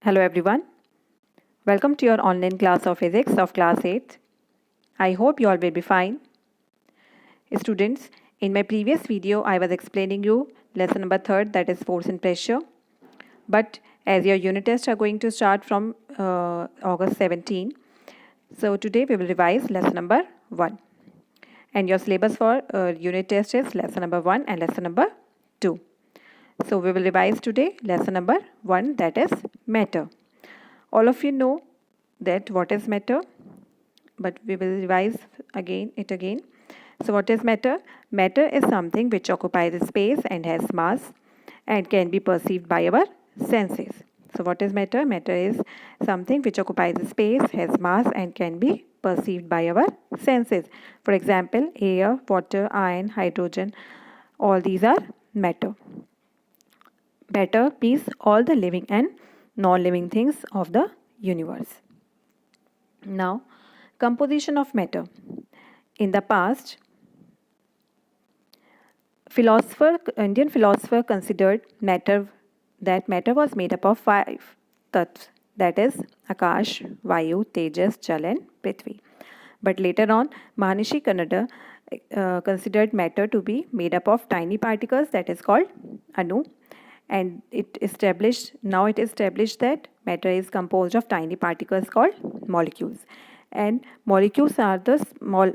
Hello everyone. Welcome to your online class of physics of class 8th. I hope you all will be fine. Students, in my previous video I was explaining you lesson number 3rd, that is force and pressure. But as your unit tests are going to start from August 17, so today we will revise lesson number 1. And your syllabus for unit test is lesson number 1 and lesson number 2. So we will revise today lesson number 1, that is matter. All of you know that what is matter, but we will revise again. So what is matter? Matter is something which occupies space and has mass and can be perceived by our senses. So what is matter? Matter is something which occupies space, has mass and can be perceived by our senses. For example, air, water, iron, hydrogen, all these are matter. Matter means all the living and non-living things of the universe. Now, composition of matter. In the past, Indian philosopher considered that matter was made up of 5 tattvas, that is Akash, Vayu, Tejas, Jal and Prithvi. But later on, Maharishi Kannada considered matter to be made up of tiny particles, that is called Anu, and it established that matter is composed of tiny particles called molecules, and molecules are the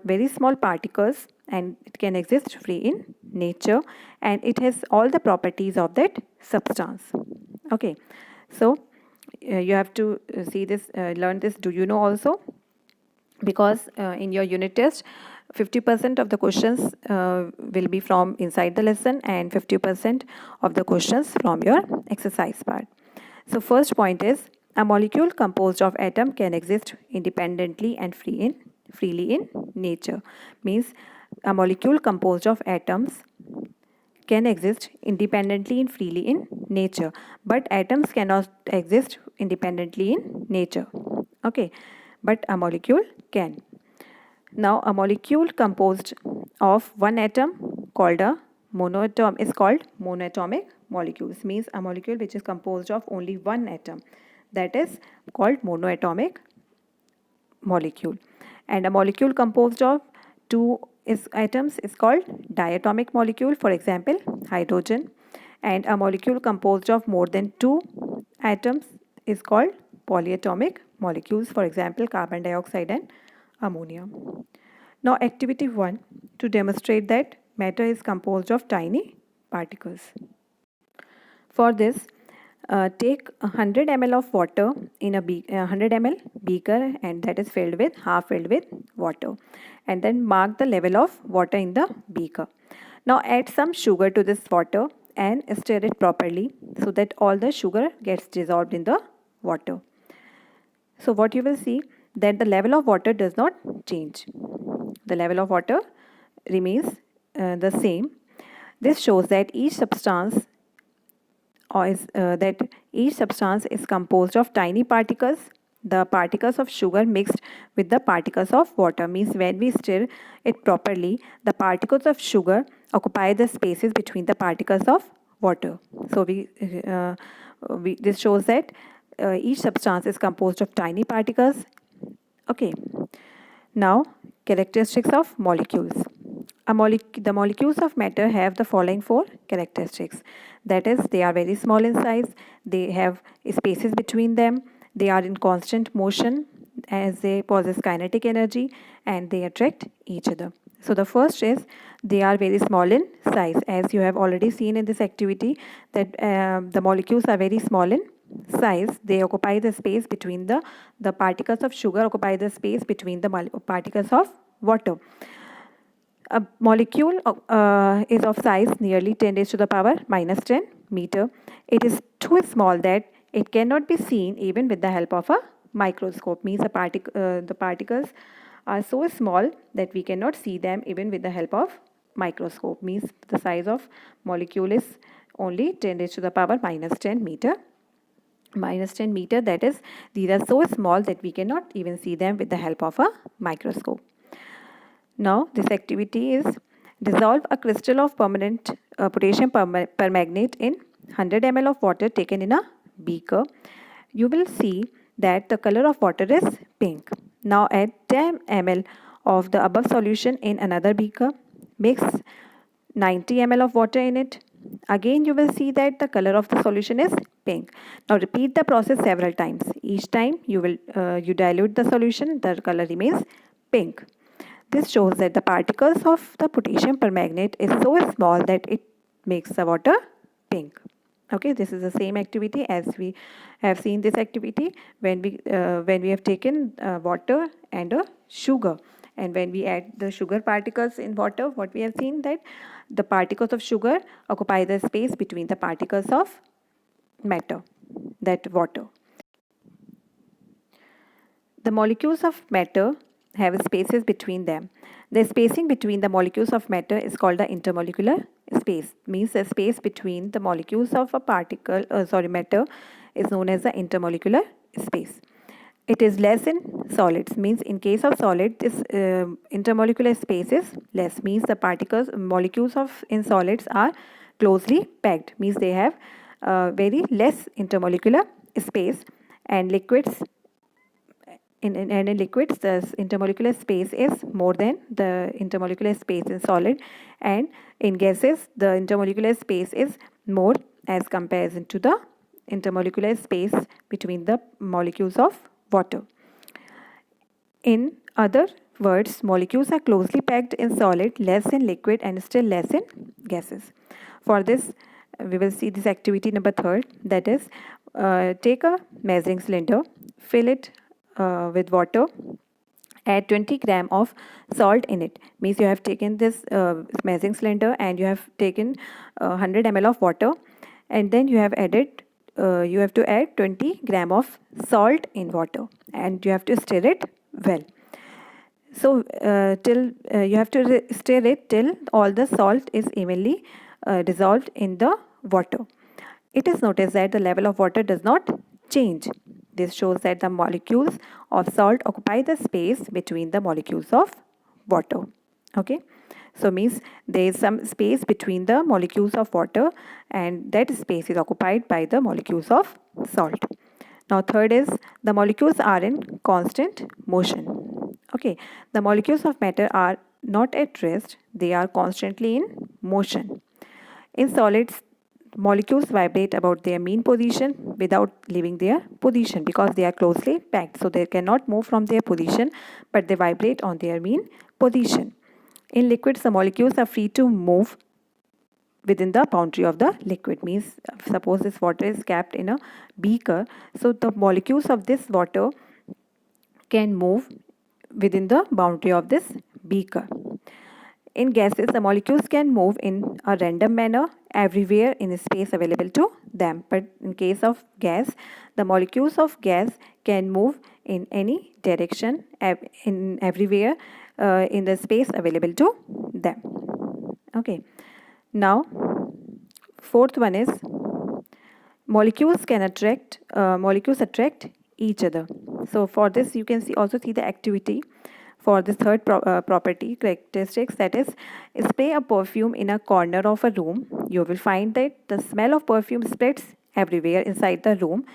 very small particles, and it can exist free in nature, and it has all the properties of that substance. Okay, so you have to see this, learn this. Do you know also? Because in your unit test 50% of the questions will be from inside the lesson and 50% of the questions from your exercise part. So first point is, a molecule composed of atom can exist independently and freely in nature. Means a molecule composed of atoms can exist independently and freely in nature, but atoms cannot exist independently in nature. Okay, but a molecule can. Now a molecule composed of one atom called a monoatom is called monoatomic molecules. Means a molecule which is composed of only one atom, that is called monoatomic molecule. And a molecule composed of two atoms is called diatomic molecule, for example hydrogen. And a molecule composed of more than two atoms is called polyatomic molecules, for example carbon dioxide and ammonia. Now activity 1, to demonstrate that matter is composed of tiny particles. For this, take 100 ml of water in a 100 ml beaker, and that is half filled with water, and then mark the level of water in the beaker. Now add some sugar to this water and stir it properly so that all the sugar gets dissolved in the water. So what you will see, that the level of water does not change. The level of water remains the same. This shows that each substance is composed of tiny particles. The particles of sugar mixed with the particles of water. Means when we stir it properly, the particles of sugar occupy the spaces between the particles of water. So this shows that each substance is composed of tiny particles. Okay. Now characteristics of molecules. The molecules of matter have the following 4 characteristics. That is, they are very small in size, they have spaces between them, they are in constant motion as they possess kinetic energy, and they attract each other. So the first is, they are very small in size. As you have already seen in this activity, that the molecules are very small in size. They occupy the space between the particles of sugar occupy the space between the particles of water. A molecule is of size nearly 10 raised to the power minus 10 meter. It is too small that it cannot be seen even with the help of a microscope. Means the particles are so small that we cannot see them even with the help of microscope. Means the size of molecule is only 10 raised to the power minus 10 meter. Minus 10 meter, that is, these are so small that we cannot even see them with the help of a microscope. Now this activity is, dissolve a crystal of permanent potassium permanganate in 100 ml of water taken in a beaker, you will see that the color of water is pink. Now add 10 ml of the above solution in another beaker. Mix 90 ml of water in it. Again you will see that the color of the solution is pink. Now repeat the process several times. Each time you dilute the solution, the color remains pink. This shows that the particles of the potassium permanganate is so small that it makes the water pink. Okay, this is the same activity as we have seen this activity when we have taken water and a sugar, and when we add the sugar particles in water, what we have seen that the particles of sugar occupy the space between the particles of matter, that water. The molecules of matter have spaces between them. The spacing between the molecules of matter is called the intermolecular space. Means the space between the molecules of a matter is known as the intermolecular space. It is less in solids. Means in case of solid, this intermolecular space is less. Means the molecules in solids are closely packed. Means they have very less intermolecular space, and liquids in liquids, the intermolecular space is more than the intermolecular space in solid, and in gases, the intermolecular space is more as comparison to the intermolecular space between the molecules of water. In other words, molecules are closely packed in solid, less in liquid, and still less in gases. For this, we will see this activity number 3rd, that is, take a measuring cylinder, fill it with water, add 20 gram of salt in it. Means you have taken this measuring cylinder and you have taken 100 ml of water, and then you have to add 20 gram of salt in water, and you have to stir it well. So you have to stir it till all the salt is evenly dissolved in the water. It is noticed that the level of water does not change. This shows that the molecules of salt occupy the space between the molecules of water. Okay, so means there is some space between the molecules of water, and that space is occupied by the molecules of salt. Now 3rd is the molecules are in constant motion. Okay, the molecules of matter are not at rest, they are constantly in motion. In solids, molecules vibrate about their mean position without leaving their position because they are closely packed. So they cannot move from their position, but they vibrate on their mean position. In liquids, the molecules are free to move within the boundary of the liquid. Means suppose this water is kept in a beaker, so the molecules of this water can move within the boundary of this beaker. In gases, the molecules can move in a random manner everywhere in space available to them. But in case of gas, the molecules of gas can move in any direction in everywhere in the space available to them. Okay. Now, 4th one is molecules attract each other. So for this, you can also see the activity for this 3rd property characteristics, that is, spray a perfume in a corner of a room. You will find that the smell of perfume spreads everywhere inside the room.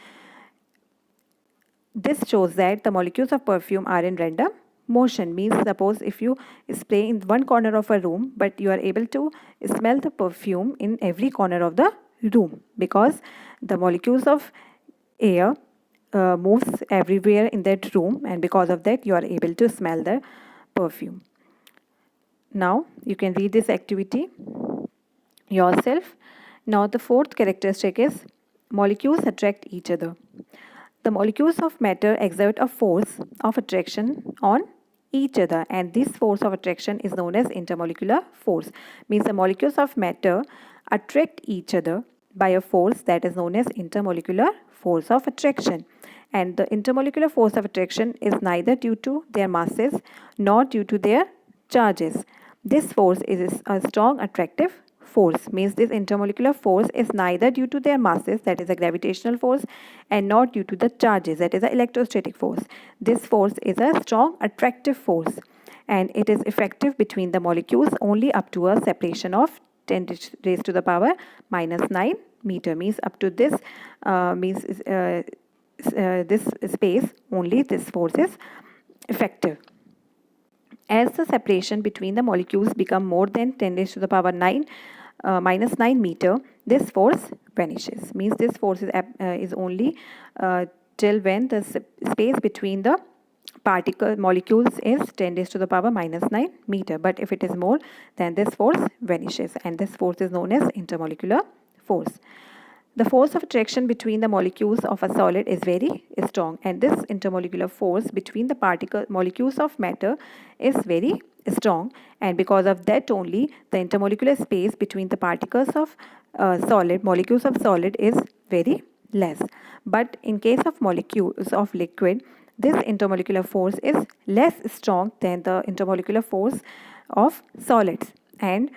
This shows that the molecules of perfume are in random motion. Means suppose if you spray in one corner of a room, but you are able to smell the perfume in every corner of the room because the molecules of air moves everywhere in that room, and because of that you are able to smell the perfume. Now you can read this activity yourself. Now the 4th characteristic is molecules attract each other. The molecules of matter exert a force of attraction on each other, and this force of attraction is known as intermolecular force. Means the molecules of matter attract each other by a force that is known as intermolecular force of attraction. And the intermolecular force of attraction is neither due to their masses nor due to their charges. This force is a strong attractive force. Means this intermolecular force is neither due to their masses, that is a gravitational force, and not due to the charges, that is an electrostatic force. This force is a strong attractive force, and it is effective between the molecules only up to a separation of 10 raised to the power minus 9 meter. Means up to this this space, only this force is effective. As the separation between the molecules become more than 10 raised to the power 9 minus 9 meter, this force vanishes. Means this force is only till when the space between the molecules is 10 raised to the power minus 9 meter. But if it is more, then this force vanishes, and this force is known as intermolecular force. The force of attraction between the molecules of a solid is very strong, and this intermolecular force between the molecules of matter is very strong, and because of that only the intermolecular space between the particles of molecules of solid is very less. But in case of molecules of liquid, this intermolecular force is less strong than the intermolecular force of solids, and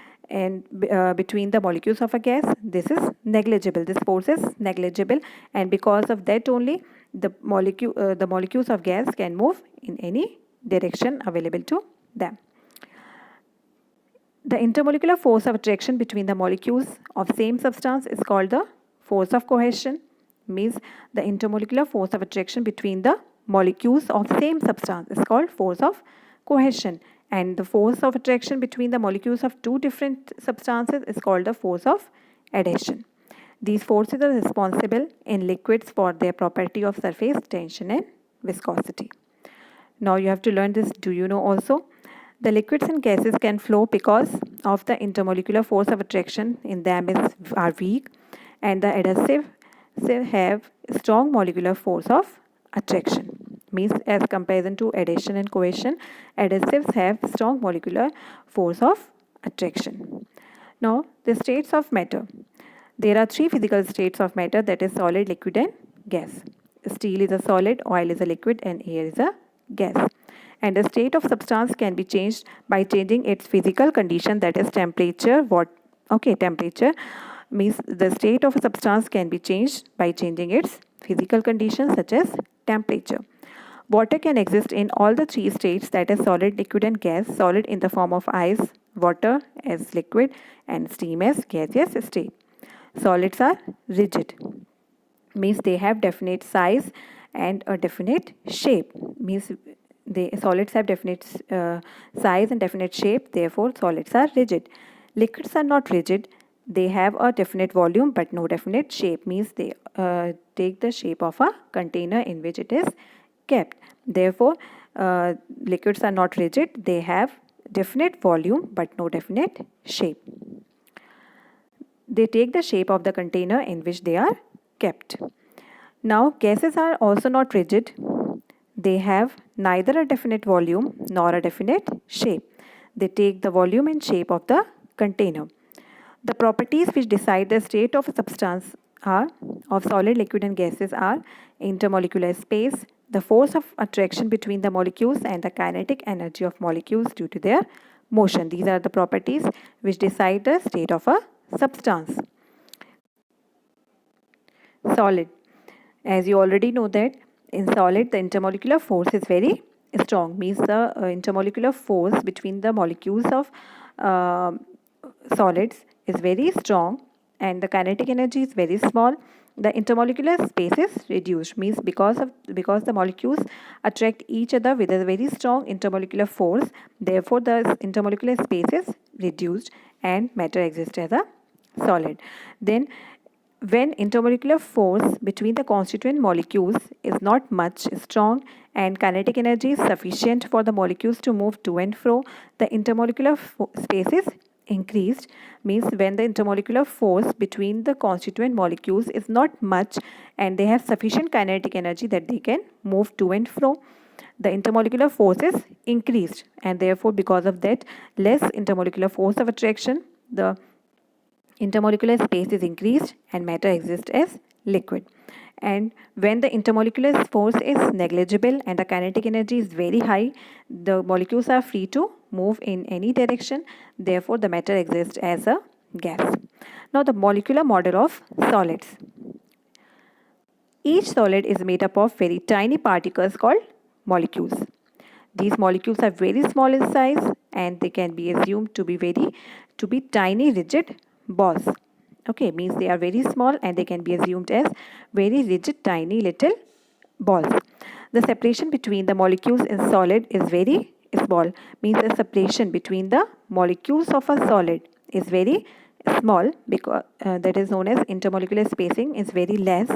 between the molecules of a gas, this is negligible. This force is negligible, and because of that only the molecules of gas can move in any direction available to them. The intermolecular force of attraction between the molecules of same substance is called the force of cohesion. Means the intermolecular force of attraction between the molecules of same substance is called force of cohesion, and the force of attraction between the molecules of two different substances is called the force of adhesion. These forces are responsible in liquids for their property of surface tension and viscosity. Now you have to learn this. Do you know also? The liquids and gases can flow because of the intermolecular force of attraction in them are weak, and the adhesive have strong molecular force of attraction. Means as comparison to adhesion and cohesion, adhesives have strong molecular force of attraction. Now the states of matter. There are three physical states of matter, that is solid, liquid and gas. Steel is a solid, oil is a liquid and air is a gas. And the state of substance can be changed by changing its physical condition, that is temperature. Temperature means the state of a substance can be changed by changing its physical conditions such as temperature. Water can exist in all the three states, that is solid, liquid and gas. Solid in the form of ice, water as liquid and steam as gaseous state. Solids are rigid, means they have definite size and a definite shape. Means solids have definite size and definite shape, therefore solids are rigid. Liquids are not rigid, they have a definite volume but no definite shape. Means they take the shape of a container in which it is kept. Therefore liquids are not rigid, they have definite volume but no definite shape. They take the shape of the container in which they are kept. Now gases are also not rigid, they have neither a definite volume nor a definite shape. They take the volume and shape of the container. The properties which decide the state of a substance of solid, liquid and gases are intermolecular space, the force of attraction between the molecules and the kinetic energy of molecules due to their motion. These are the properties which decide the state of a substance. Solid. As you already know that in solid the intermolecular force is very strong. Means the intermolecular force between the molecules of solids is very strong and the kinetic energy is very small. The intermolecular space is reduced. Means because the molecules attract each other with a very strong intermolecular force, therefore the intermolecular space is reduced and matter exists as a solid. Then when intermolecular force between the constituent molecules is not much strong and kinetic energy is sufficient for the molecules to move to and fro, the intermolecular space is increased. Means when the intermolecular force between the constituent molecules is not much and they have sufficient kinetic energy that they can move to and fro, the intermolecular force is increased, and therefore because of that less intermolecular force of attraction, the intermolecular space is increased and matter exists as liquid. And when the intermolecular force is negligible and the kinetic energy is very high, the molecules are free to move in any direction, therefore the matter exists as a gas. Now the molecular model of solids. Each solid is made up of very tiny particles called molecules. These molecules are very small in size and they can be assumed to be tiny rigid balls. Okay, means they are very small and they can be assumed as very rigid tiny little balls. The separation between the molecules in solid is very small, means the separation between the molecules of a solid is very small, because that is known as intermolecular spacing is very less.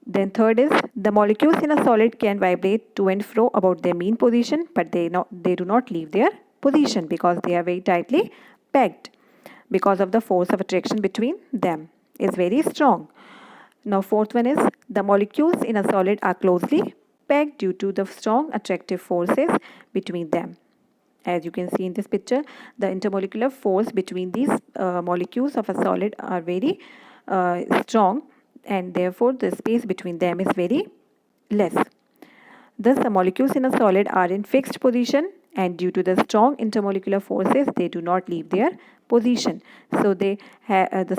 Then third is the molecules in a solid can vibrate to and fro about their mean position, but they do not leave their position because they are very tightly packed, because of the force of attraction between them is very strong. Now fourth one is the molecules in a solid are closely packed due to the strong attractive forces between them. As you can see in this picture, the intermolecular force between these molecules of a solid are very strong, and therefore the space between them is very less. Thus the molecules in a solid are in fixed position, and due to the strong intermolecular forces they do not leave their position. So the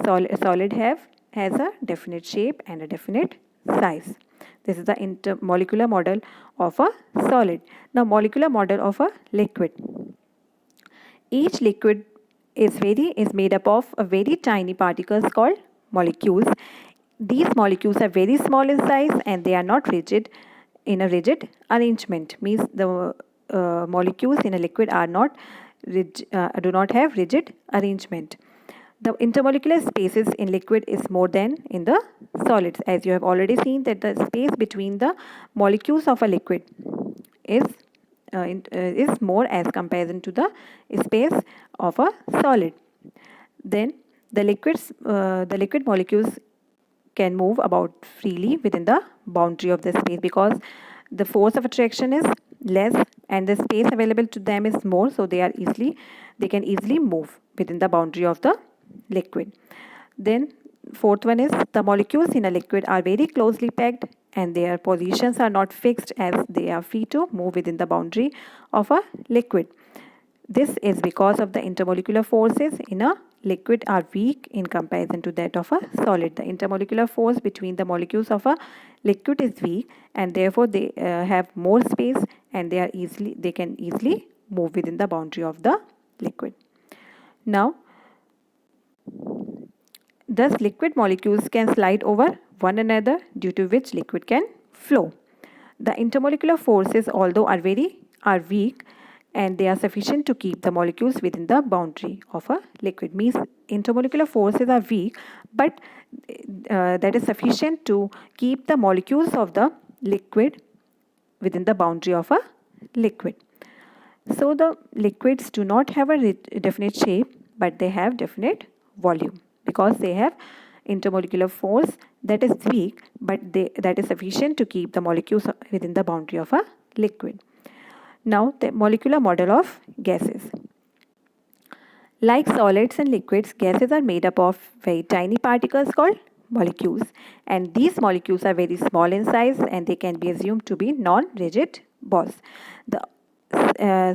solid has a definite shape and a definite size. This is the intermolecular model of a solid. Now molecular model of a liquid. Each liquid is made up of a very tiny particles called molecules. These molecules are very small in size and they are not rigid in a rigid arrangement. Means the molecules in a liquid are not do not have rigid arrangement. The intermolecular spaces in liquid is more than in the solids, as you have already seen that the space between the molecules of a liquid is more as comparison to the space of a solid. Then the liquid molecules can move about freely within the boundary of the space, because the force of attraction is less and the space available to them is more, so they can easily move within the boundary of the liquid. Then fourth one is the molecules in a liquid are very closely packed and their positions are not fixed, as they are free to move within the boundary of a liquid. This is because of the intermolecular forces in a liquid are weak in comparison to that of a solid. The intermolecular force between the molecules of a liquid is weak, and therefore they have more space and they can easily move within the boundary of the liquid. Now, thus liquid molecules can slide over one another, due to which liquid can flow. The intermolecular forces, although are weak, and they are sufficient to keep the molecules within the boundary of a liquid. Means intermolecular forces are weak, but that is sufficient to keep the molecules of the liquid within the boundary of a liquid. So the liquids do not have a definite shape, but they have definite volume, because they have intermolecular force that is weak, but that is sufficient to keep the molecules within the boundary of a liquid. Now the molecular model of gases. Like solids and liquids, gases are made up of very tiny particles called molecules, and these molecules are very small in size and they can be assumed to be non-rigid balls. The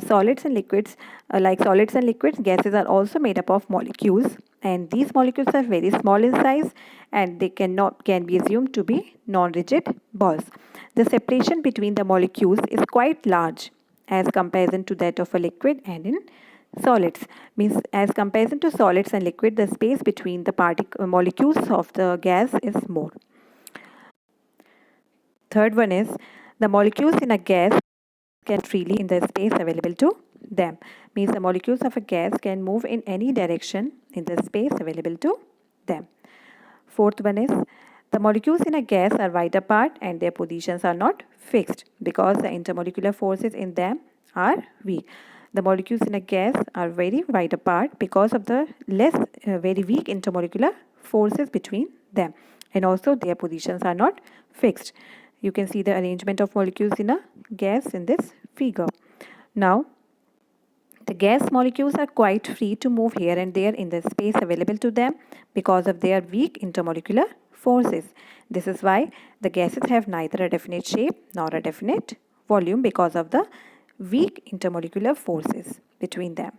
solids and liquids, like solids and liquids, gases are also made up of molecules, and these molecules are very small in size and they can be assumed to be non-rigid balls. The separation between the molecules is quite large as comparison to that of a liquid and in solids. Means as comparison to solids and liquid, the space between the molecules of the gas is more. Third one is the molecules in a gas can freely in the space available to them. Means the molecules of a gas can move in any direction in the space available to them. Fourth one is the molecules in a gas are wide apart and their positions are not fixed, because the intermolecular forces in them are weak. The molecules in a gas are very wide apart because of the very weak intermolecular forces between them, and also their positions are not fixed. You can see the arrangement of molecules in a gas in this figure. Now, the gas molecules are quite free to move here and there in the space available to them because of their weak intermolecular forces. This is why the gases have neither a definite shape nor a definite volume, because of the weak intermolecular forces between them.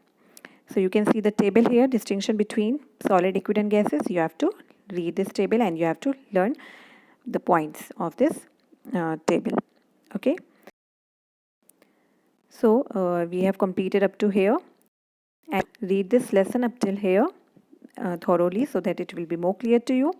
So you can see the table here, distinction between solid, liquid and gases. You have to read this table and you have to learn the points of this table. Okay. So we have completed up to here, and read this lesson up till here thoroughly so that it will be more clear to you.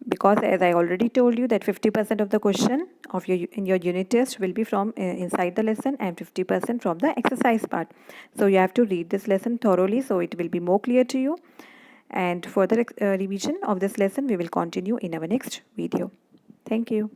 because as I already told you that 50% of the question of in your unit test will be from inside the lesson and 50% from the exercise part. So you have to read this lesson thoroughly so it will be more clear to you, and further revision of this lesson we will continue in our next video. Thank you.